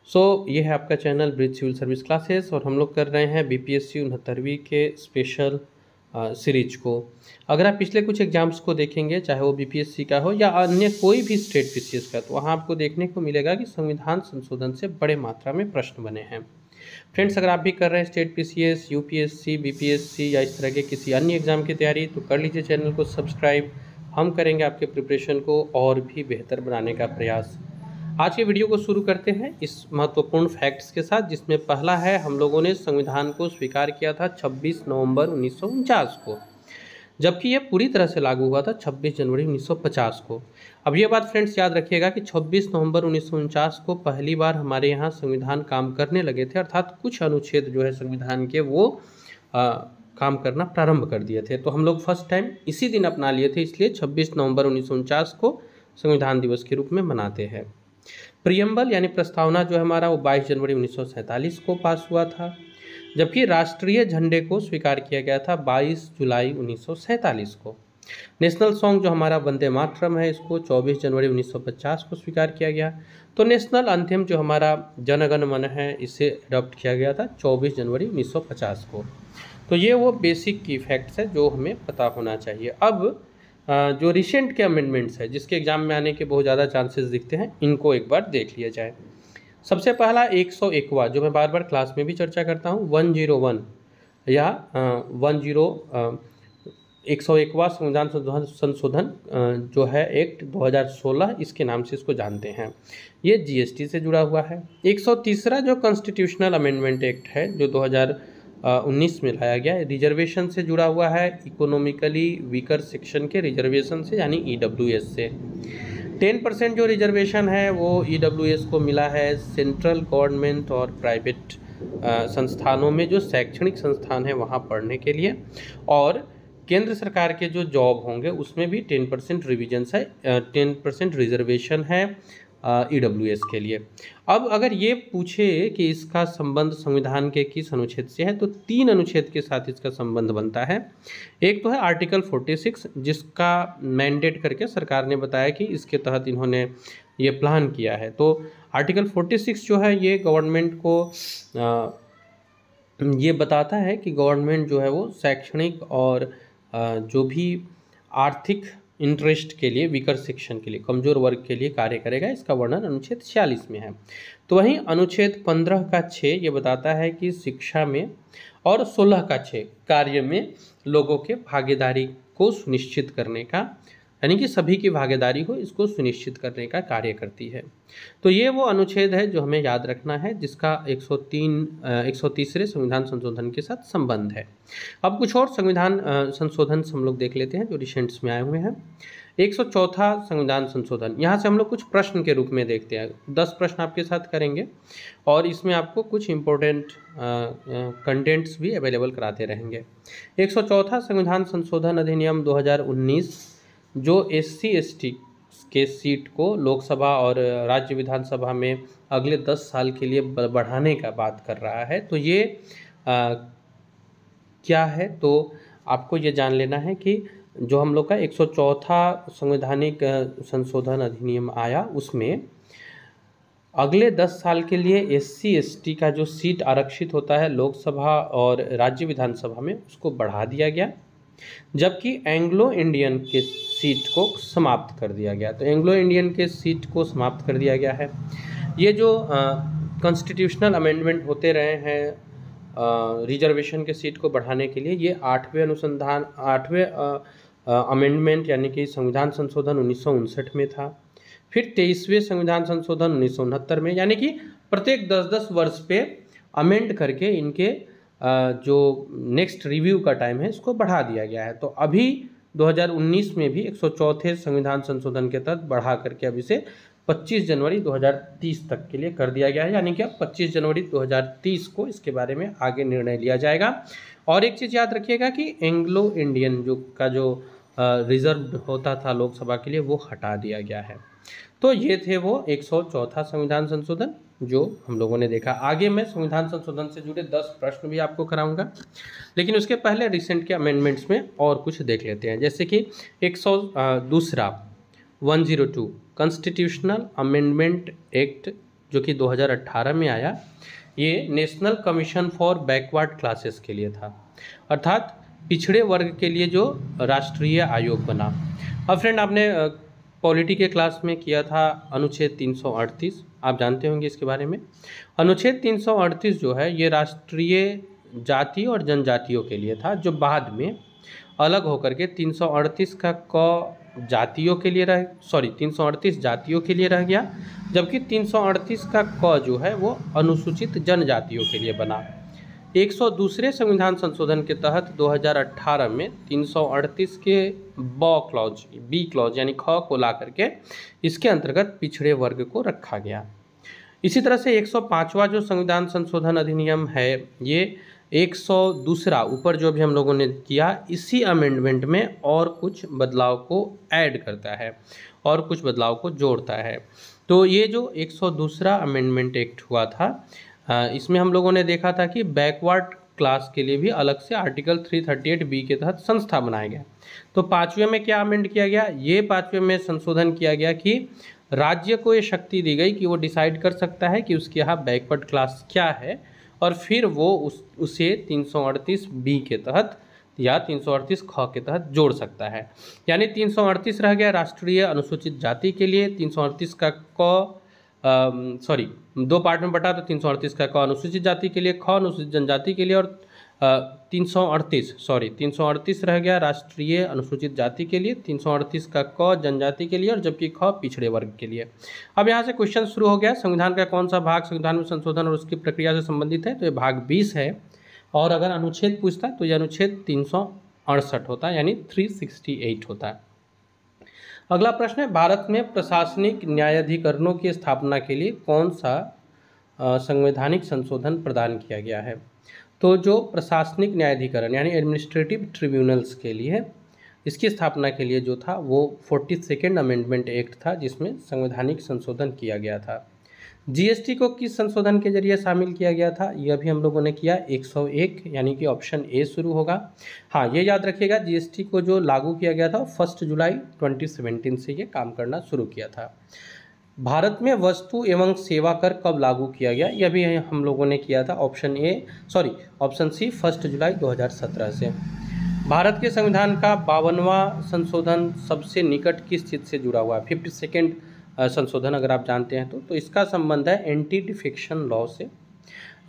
ये है आपका channel bridge civil service classes और हम लोग कर रहे हैं बीपीएससी 69वीं के स्पेशल सीरीज को। अगर आप पिछले कुछ एग्जाम्स को देखेंगे, चाहे वो बीपीएससी का हो या अन्य कोई भी स्टेट पीसीएस का, तो वहाँ आपको देखने को मिलेगा कि संविधान संशोधन से बड़े मात्रा में प्रश्न बने हैं। फ्रेंड्स, अगर आप भी कर रहे हैं स्टेट पीसीएस, यूपीएससी, बीपीएससी या इस तरह के किसी अन्य एग्जाम की तैयारी, तो कर लीजिए चैनल को सब्सक्राइब। हम करेंगे आपके प्रिपरेशन को और भी बेहतर बनाने का प्रयास। आज के वीडियो को शुरू करते हैं इस महत्वपूर्ण फैक्ट्स के साथ, जिसमें पहला है, हम लोगों ने संविधान को स्वीकार किया था 26 नवंबर 1949 को, जबकि यह पूरी तरह से लागू हुआ था 26 जनवरी 1950 को। अब ये बात फ्रेंड्स याद रखिएगा कि 26 नवंबर 1949 को पहली बार हमारे यहाँ संविधान काम करने लगे थे, अर्थात कुछ अनुच्छेद जो है संविधान के वो काम करना प्रारंभ कर दिए थे। तो हम लोग फर्स्ट टाइम इसी दिन अपना लिए थे, इसलिए 26 नवंबर 1949 को संविधान दिवस के रूप में मनाते हैं। प्रियम्बल यानी प्रस्तावना जो है हमारा, वो 22 जनवरी 1947 को पास हुआ था, जबकि राष्ट्रीय झंडे को स्वीकार किया गया था 22 जुलाई 1947 को। नेशनल सॉन्ग जो हमारा वंदे मातरम है, इसको 24 जनवरी 1950 को स्वीकार किया गया। तो नेशनल अंथेम जो हमारा जन गण मन है, इसे अडॉप्ट किया गया था 24 जनवरी 1950 को। तो ये वो बेसिक की फैक्ट्स है जो हमें पता होना चाहिए। अब जो रिसेंट के अमेंडमेंट्स है, जिसके एग्जाम में आने के बहुत ज़्यादा चांसेस दिखते हैं, इनको एक बार देख लिया जाए। सबसे पहला 101वां, जो मैं बार बार क्लास में भी चर्चा करता हूँ, 101 या 101वां संविधान संशोधन जो है एक्ट 2016, इसके नाम से इसको जानते हैं। ये जीएसटी से जुड़ा हुआ है। 130वां जो कॉन्स्टिट्यूशनल अमेंडमेंट एक्ट है, जो 2019 में लाया गया, रिजर्वेशन से जुड़ा हुआ है, इकोनॉमिकली वीकर सेक्शन के रिजर्वेशन से, यानी ईडब्ल्यूएस से। 10% जो रिजर्वेशन है वो ईडब्ल्यूएस को मिला है सेंट्रल गवर्नमेंट और प्राइवेट संस्थानों में, जो शैक्षणिक संस्थान है वहाँ पढ़ने के लिए, और केंद्र सरकार के जो जॉब होंगे उसमें भी 10% रिविजन्स है, 10% रिजर्वेशन है ईडब्ल्यूएस के लिए। अब अगर ये पूछे कि इसका संबंध संविधान के किस अनुच्छेद से है, तो 3 अनुच्छेद के साथ इसका संबंध बनता है। एक तो है आर्टिकल 46, जिसका मैंडेट करके सरकार ने बताया कि इसके तहत इन्होंने ये प्लान किया है। तो आर्टिकल 46 जो है ये गवर्नमेंट को ये बताता है कि गवर्नमेंट जो है वो शैक्षणिक और जो भी आर्थिक इंटरेस्ट के लिए, वीकर सेक्शन के लिए, कमजोर वर्ग के लिए कार्य करेगा। इसका वर्णन अनुच्छेद 46 में है। तो वहीं अनुच्छेद 15 का 6 ये बताता है कि शिक्षा में, और 16 का 6 कार्य में लोगों के भागीदारी को सुनिश्चित करने का, यानी कि सभी की भागीदारी हो, इसको सुनिश्चित करने का कार्य करती है। तो ये वो अनुच्छेद है जो हमें याद रखना है, जिसका 130वें संविधान संशोधन के साथ संबंध है। अब कुछ और संविधान संशोधन हम लोग देख लेते हैं जो रिसेंट्स में आए हुए हैं। 104वां संविधान संशोधन, यहाँ से हम लोग कुछ प्रश्न के रूप में देखते हैं। 10 प्रश्न आपके साथ करेंगे और इसमें आपको कुछ इम्पोर्टेंट कंटेंट्स भी अवेलेबल कराते रहेंगे। 104वां संविधान संशोधन अधिनियम 2019 जो SC/ST के सीट को लोकसभा और राज्य विधानसभा में अगले 10 साल के लिए बढ़ाने का बात कर रहा है। तो ये क्या है, तो आपको ये जान लेना है कि जो हम लोग का 104वां संवैधानिक संशोधन अधिनियम आया, उसमें अगले 10 साल के लिए SC/ST का जो सीट आरक्षित होता है लोकसभा और राज्य विधानसभा में, उसको बढ़ा दिया गया, जबकि एंग्लो इंडियन के सीट को समाप्त कर दिया गया। तो एंग्लो इंडियन के सीट को समाप्त कर दिया गया है। ये जो कॉन्स्टिट्यूशनल अमेंडमेंट होते रहे हैं रिजर्वेशन के सीट को बढ़ाने के लिए, ये 8वें अमेंडमेंट यानी कि संविधान संशोधन 1959 में था। फिर 23वें संविधान संशोधन 1969 में, यानी कि प्रत्येक 10-10 वर्ष पे अमेंड करके इनके जो नेक्स्ट रिव्यू का टाइम है इसको बढ़ा दिया गया है। तो अभी 2019 में भी 104वें संविधान संशोधन के तहत बढ़ा करके अब इसे 25 जनवरी 2030 तक के लिए कर दिया गया है, यानी कि अब 25 जनवरी 2030 को इसके बारे में आगे निर्णय लिया जाएगा। और एक चीज़ याद रखिएगा कि एंग्लो इंडियन जो रिजर्व होता था लोकसभा के लिए, वो हटा दिया गया है। तो ये थे वो 104वां संविधान संशोधन जो हम लोगों ने देखा। आगे मैं संविधान संशोधन से जुड़े 10 प्रश्न भी आपको कराऊंगा, लेकिन उसके पहले रिसेंट के अमेंडमेंट्स में और कुछ देख लेते हैं। जैसे कि 102 102 कॉन्स्टिट्यूशनल अमेंडमेंट एक्ट जो कि 2018 में आया, ये national commission for backward classes के लिए था, अर्थात पिछड़े वर्ग के लिए जो राष्ट्रीय आयोग बना। अब फ्रेंड, आपने पॉलिटी के क्लास में किया था अनुच्छेद 338, आप जानते होंगे इसके बारे में। अनुच्छेद 338 जो है ये राष्ट्रीय जाति और जनजातियों के लिए था, जो बाद में अलग होकर के 338 का क जातियों के लिए 338 जातियों के लिए रह गया, जबकि 338 का क जो है वो अनुसूचित जनजातियों के लिए बना। 102वें संविधान संशोधन के तहत 2018 में 338 के बी क्लॉज यानी ख को ला करके इसके अंतर्गत पिछड़े वर्ग को रखा गया। इसी तरह से 105वां जो संविधान संशोधन अधिनियम है, ये 102 ऊपर जो भी हम लोगों ने किया, इसी अमेंडमेंट में और कुछ बदलाव को ऐड करता है और कुछ बदलाव को जोड़ता है। तो ये जो 102 अमेंडमेंट एक्ट हुआ था, इसमें हम लोगों ने देखा था कि बैकवर्ड क्लास के लिए भी अलग से आर्टिकल 338B के तहत संस्था बनाया गया। तो 5वें में क्या अमेंड किया गया? ये 5वें में संशोधन किया गया कि राज्य को ये शक्ति दी गई कि वो डिसाइड कर सकता है कि उसके यहाँ बैकवर्ड क्लास क्या है, और फिर वो उसे 338B के तहत या 338 ख के तहत जोड़ सकता है। यानी 338 रह गया राष्ट्रीय अनुसूचित जाति के लिए, 338 का दो पार्ट में बटा, तो 338 का क अनुसूचित जाति के लिए, ख अनुसूचित जनजाति के लिए, और 338 रह गया राष्ट्रीय अनुसूचित जाति के लिए, 338 का क जनजाति के लिए, और जबकि ख पिछड़े वर्ग के लिए। अब यहाँ से क्वेश्चन शुरू हो गया, संविधान का कौन सा भाग संविधान में संशोधन और उसकी प्रक्रिया से संबंधित है? तो ये भाग 20 है, और अगर अनुच्छेद पूछता तो ये अनुच्छेद 368 होता है, यानी 368 होता है। अगला प्रश्न है, भारत में प्रशासनिक न्यायाधिकरणों की स्थापना के लिए कौन सा संवैधानिक संशोधन प्रदान किया गया है? तो जो प्रशासनिक न्यायाधिकरण यानी एडमिनिस्ट्रेटिव ट्रिब्यूनल्स के लिए, इसकी स्थापना के लिए जो था वो 42वां अमेंडमेंट एक्ट था, जिसमें संवैधानिक संशोधन किया गया था। जीएसटी को किस संशोधन के जरिए शामिल किया गया था? यह भी हम लोगों ने किया 101, यानी कि ऑप्शन ए शुरू होगा। हाँ, ये याद रखिएगा, जीएसटी को जो लागू किया गया था 1 जुलाई 2017 से ये काम करना शुरू किया था। भारत में वस्तु एवं सेवा कर कब लागू किया गया? यह भी हम लोगों ने किया था ऑप्शन सी 1 जुलाई 2017 से। भारत के संविधान का 52वां संशोधन सबसे निकट किस चीज़ से जुड़ा हुआ है? 52nd संशोधन अगर आप जानते हैं तो इसका संबंध है एंटी डिफेक्शन लॉ से,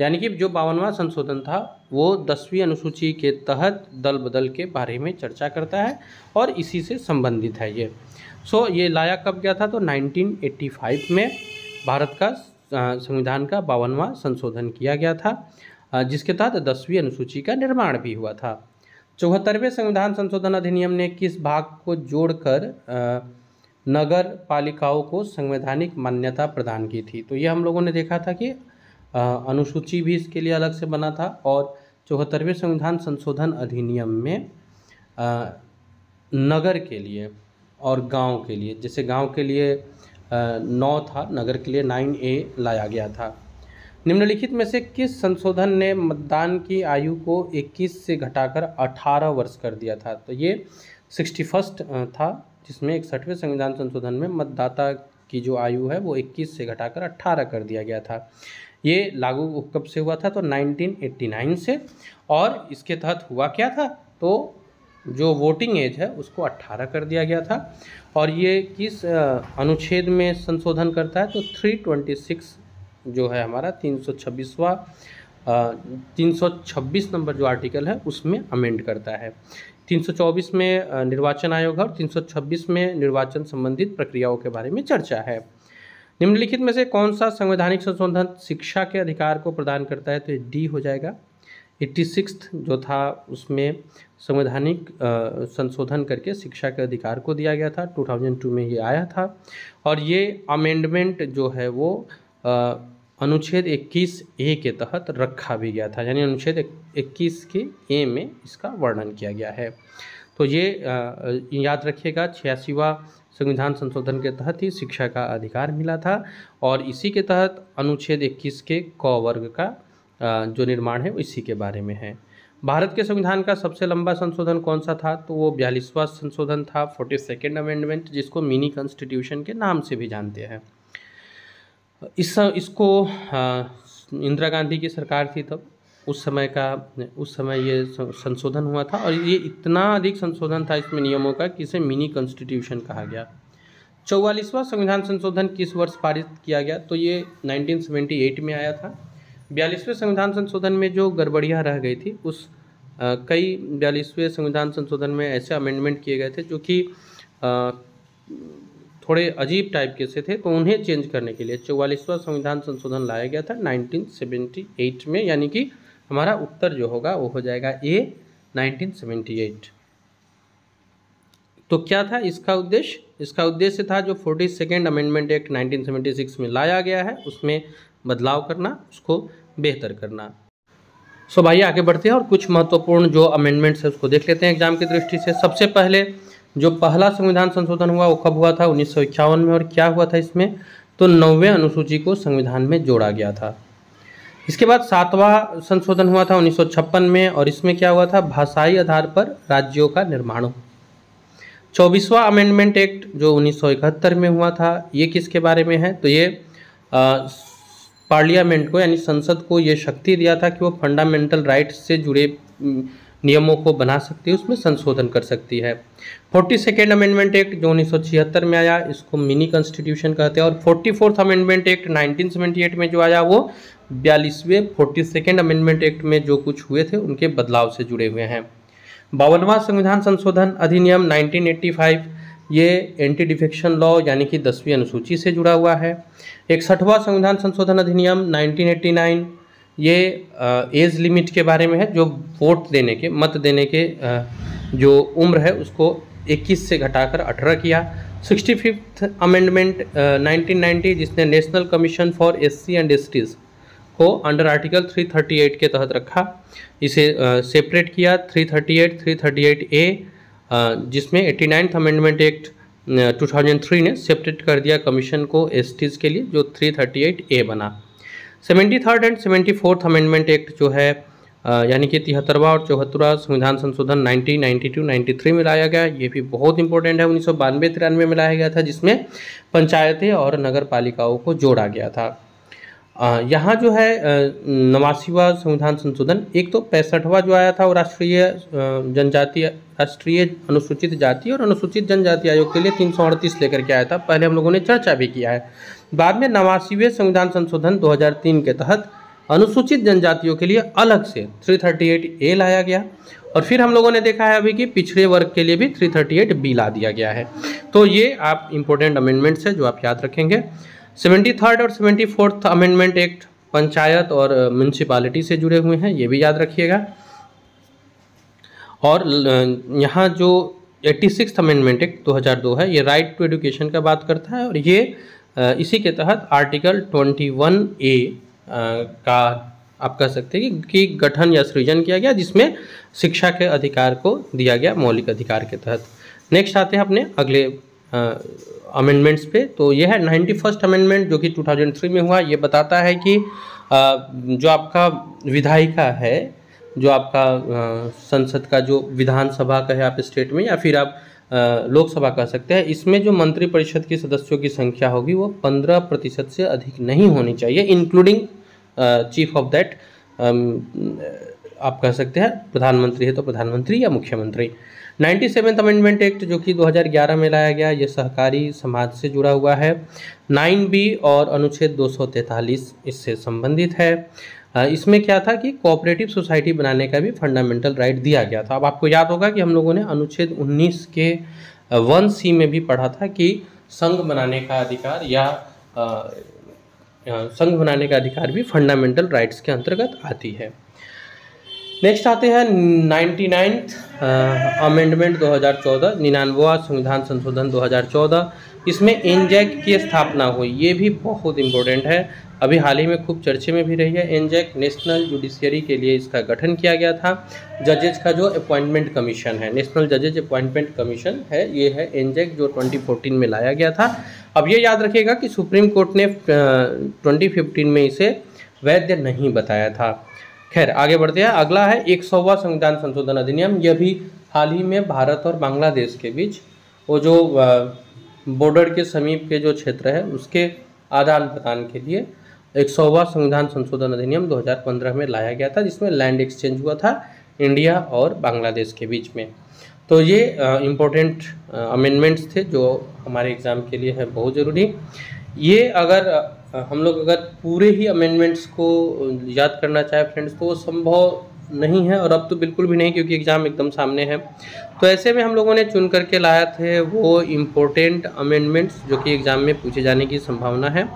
यानी कि जो 52वां संशोधन था वो 10वीं अनुसूची के तहत दल बदल के बारे में चर्चा करता है और इसी से संबंधित है ये। ये लाया कब गया था? तो 1985 में भारत का संविधान का 52वां संशोधन किया गया था, जिसके तहत 10वीं अनुसूची का निर्माण भी हुआ था। 74वें संविधान संशोधन अधिनियम ने किस भाग को जोड़कर नगर पालिकाओं को संवैधानिक मान्यता प्रदान की थी? तो ये हम लोगों ने देखा था कि अनुसूची भी इसके लिए अलग से बना था, और 74वें संविधान संशोधन अधिनियम में नगर के लिए और गांव के लिए, जैसे गांव के लिए 9 था, नगर के लिए 9A लाया गया था। निम्नलिखित में से किस संशोधन ने मतदान की आयु को 21 से घटाकर 18 वर्ष कर दिया था? तो ये 61 था, जिसमें 61वें संविधान संशोधन में मतदाता की जो आयु है वो 21 से घटाकर 18 कर दिया गया था। ये लागू कब से हुआ था? तो 1989 से, और इसके तहत हुआ क्या था? तो जो वोटिंग एज है उसको 18 कर दिया गया था। और ये किस अनुच्छेद में संशोधन करता है? तो 326 जो है हमारा 326 नंबर जो आर्टिकल है उसमें अमेंड करता है। 324 में निर्वाचन आयोग और 326 में निर्वाचन संबंधित प्रक्रियाओं के बारे में चर्चा है। निम्नलिखित में से कौन सा संवैधानिक संशोधन शिक्षा के अधिकार को प्रदान करता है? तो डी हो जाएगा। 86 जो था उसमें संवैधानिक संशोधन करके शिक्षा के अधिकार को दिया गया था, 2002 में ये आया था। और ये अमेंडमेंट जो है वो अनुच्छेद 21A के तहत रखा भी गया था, यानी अनुच्छेद 21 के A में इसका वर्णन किया गया है। तो ये याद रखिएगा, 86वां संविधान संशोधन के तहत ही शिक्षा का अधिकार मिला था, और इसी के तहत अनुच्छेद 21 के क वर्ग का जो निर्माण है इसी के बारे में है। भारत के संविधान का सबसे लंबा संशोधन कौन सा था? तो वो 42वां संशोधन था, 42nd अमेंडमेंट, जिसको मिनी कॉन्स्टिट्यूशन के नाम से भी जानते हैं। इसको इंदिरा गांधी की सरकार थी तब, उस समय ये संशोधन हुआ था, और ये इतना अधिक संशोधन था इसमें नियमों का कि इसे मिनी कॉन्स्टिट्यूशन कहा गया। 44वां संविधान संशोधन किस वर्ष पारित किया गया? तो ये 1978 में आया था। 42वें संविधान संशोधन में जो गड़बड़ियाँ रह गई थी, उस कई 42वें संविधान संशोधन में ऐसे अमेंडमेंट किए गए थे जो कि थोड़े अजीब टाइप के से थे, तो उन्हें चेंज करने के लिए 44वां संविधान संशोधन लाया गया था 1978 में, यानी कि हमारा उत्तर जो होगा वो हो जाएगा ए 1978। तो क्या था इसका उद्देश्य? इसका उद्देश्य था जो 42nd अमेंडमेंट एक्ट 1976 में लाया गया है उसमें बदलाव करना, उसको बेहतर करना। सो भाई आगे बढ़ते हैं और कुछ महत्वपूर्ण जो अमेंडमेंट्स है उसको देख लेते हैं एग्जाम की दृष्टि से। सबसे पहले जो पहला संविधान संशोधन हुआ वो कब हुआ था? 1951 में। और क्या हुआ था इसमें? तो 9वें अनुसूची को संविधान में जोड़ा गया था। इसके बाद 7वां संशोधन हुआ था 1956 में, और इसमें क्या हुआ था? भाषाई आधार पर राज्यों का निर्माण। 24वां अमेंडमेंट एक्ट जो 1971 में हुआ था, ये किसके बारे में है? तो ये पार्लियामेंट को यानी संसद को ये शक्ति दिया था कि वो फंडामेंटल राइट्स से जुड़े नियमों को बना सकती है, उसमें संशोधन कर सकती है। 42nd अमेंडमेंट एक्ट जो 1976 में आया, इसको मिनी कॉन्स्टिट्यूशन कहते हैं। और 44th अमेंडमेंट एक्ट 1978 में जो आया वो 42वें 42nd अमेंडमेंट एक्ट में जो कुछ हुए थे उनके बदलाव से जुड़े हुए हैं। 52वां संविधान संशोधन अधिनियम 1985, ये एंटी डिफेक्शन लॉ यानी कि 10वीं अनुसूची से जुड़ा हुआ है। 61वां संविधान संशोधन अधिनियम 1989, ये एज लिमिट के बारे में है, जो वोट देने के, मत देने के जो उम्र है उसको 21 से घटाकर 18 किया। 65th अमेंडमेंट 1990, जिसने national commission for SC and STs को अंडर आर्टिकल 338 के तहत रखा, इसे सेपरेट किया 338, 338A, जिसमें 89th अमेंडमेंट एक्ट 2003 ने सेपरेट कर दिया कमीशन को STs के लिए, जो 338A बना। 73rd and 74th amendment act जो है यानी कि 73वां और 74वां संविधान संशोधन 1992-93 में लाया गया, ये भी बहुत इंपॉर्टेंट है। 1992-93 में लाया गया था, जिसमें पंचायतें और नगर पालिकाओं को जोड़ा गया था। यहाँ जो है 89वां संविधान संशोधन, एक तो 65वां जो आया था वो राष्ट्रीय अनुसूचित जाति और अनुसूचित जनजाति आयोग के लिए 338 लेकर के आया था, पहले हम लोगों ने चर्चा भी किया है। बाद में 89वें संविधान संशोधन 2003 के तहत अनुसूचित जनजातियों के लिए अलग से 338A लाया गया, और फिर हम लोगों ने देखा है अभी कि पिछड़े वर्ग के लिए भी 338B ला दिया गया है। तो ये आप इम्पोर्टेंट अमेंडमेंट्स है जो आप याद रखेंगे। 73rd और 74th अमेंडमेंट एक्ट पंचायत और म्यूनसिपालिटी से जुड़े हुए हैं, ये भी याद रखिएगा। और यहाँ जो 86th अमेंडमेंट एक्ट 2002 है, ये राइट टू एजुकेशन का बात करता है, और ये इसी के तहत आर्टिकल 21A का आप कह सकते हैं कि गठन या सृजन किया गया, जिसमें शिक्षा के अधिकार को दिया गया मौलिक अधिकार के तहत। नेक्स्ट आते हैं अपने अगले अमेंडमेंट्स पे। तो यह है 91st अमेंडमेंट जो कि 2003 में हुआ। ये बताता है कि जो आपका विधायिका है, जो आपका संसद का जो विधानसभा का है आप स्टेट में, या फिर आप लोकसभा कह सकते हैं, इसमें जो मंत्रिपरिषद के सदस्यों की संख्या होगी वो 15% से अधिक नहीं होनी चाहिए, इंक्लूडिंग चीफ ऑफ दैट, आप कह सकते हैं प्रधानमंत्री है तो प्रधानमंत्री या मुख्यमंत्री। 97th अमेंडमेंट एक्ट जो कि 2011 में लाया गया, ये सहकारी समाज से जुड़ा हुआ है। 9B और अनुच्छेद 243 इससे संबंधित है। इसमें क्या था कि कोऑपरेटिव सोसाइटी बनाने का भी फंडामेंटल राइट दिया गया था। अब आपको याद होगा कि हम लोगों ने अनुच्छेद 19 के 1C में भी पढ़ा था कि संघ बनाने का अधिकार या संघ बनाने का अधिकार भी फंडामेंटल राइट्स के अंतर्गत आती है। नेक्स्ट आते हैं 99th अमेंडमेंट 2014, 99वां संविधान संशोधन 2014। इसमें एनजैक की स्थापना हुई, ये भी बहुत इंपॉर्टेंट है, अभी हाल ही में खूब चर्चे में भी रही है। एनजैक नेशनल जुडिशियरी के लिए इसका गठन किया गया था। जजेज का जो अपॉइंटमेंट कमीशन है, नेशनल जजेज अपॉइंटमेंट कमीशन है, ये है एनजैक जो 2014 में लाया गया था। अब ये याद रखिएगा कि सुप्रीम कोर्ट ने 2015 में इसे वैध नहीं बताया था। खैर आगे बढ़ते हैं। अगला है 100वां संविधान संशोधन अधिनियम। यह भी हाल ही में भारत और बांग्लादेश के बीच वो जो बॉर्डर के समीप के जो क्षेत्र है उसके आदान प्रदान के लिए 100वां संविधान संशोधन अधिनियम 2015 में लाया गया था, जिसमें लैंड एक्सचेंज हुआ था इंडिया और बांग्लादेश के बीच में। तो ये इम्पोर्टेंट अमेंडमेंट्स थे जो हमारे एग्ज़ाम के लिए है बहुत ज़रूरी। ये अगर हम लोग अगर पूरे ही अमेंडमेंट्स को याद करना चाहे फ्रेंड्स तो वो संभव नहीं है, और अब तो बिल्कुल भी नहीं, क्योंकि एग्ज़ाम एकदम सामने है। तो ऐसे में हम लोगों ने चुन करके लाया थे वो इम्पोर्टेंट अमेंडमेंट्स जो कि एग्ज़ाम में पूछे जाने की संभावना है।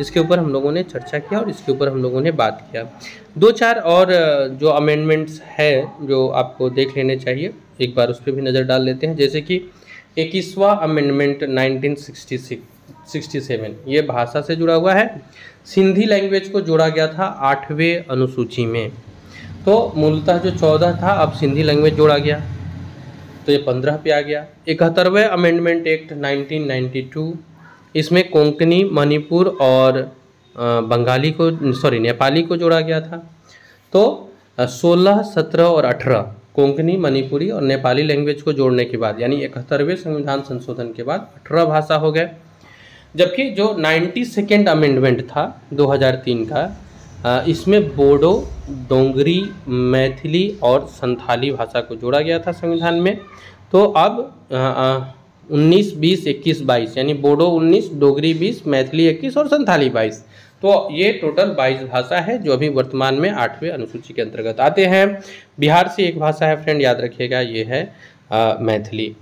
इसके ऊपर हम लोगों ने चर्चा किया और इसके ऊपर हम लोगों ने बात किया। 2-4 और जो अमेंडमेंट्स है जो आपको देख लेने चाहिए, एक बार उस पर भी नज़र डाल लेते हैं। जैसे कि 21वां अमेंडमेंट 1967, ये भाषा से जुड़ा हुआ है। सिंधी लैंग्वेज को जोड़ा गया था 8वें अनुसूची में। तो मूलतः जो 14 था, अब सिंधी लैंग्वेज जोड़ा गया तो ये 15 पे आ गया। 71वें अमेंडमेंट एक्ट 1992, इसमें कोंकणी, मणिपुर और नेपाली को जोड़ा गया था। तो 16, 17 और 18 कोंकणी, मणिपुरी और नेपाली लैंग्वेज को जोड़ने के बाद, यानी 71वें संविधान संशोधन के बाद 18 भाषा हो गए। जबकि जो 92nd अमेंडमेंट था 2003 का, इसमें बोडो, डोंगरी, मैथिली और संथाली भाषा को जोड़ा गया था संविधान में। तो अब 19, 20, 21, 22 यानी बोडो 19, डोगरी 20, मैथिली 21 और संथाली 22। तो ये टोटल 22 भाषा है जो अभी वर्तमान में 8वें अनुसूची के अंतर्गत आते हैं। बिहार से एक भाषा है फ्रेंड, याद रखिएगा, ये है मैथिली।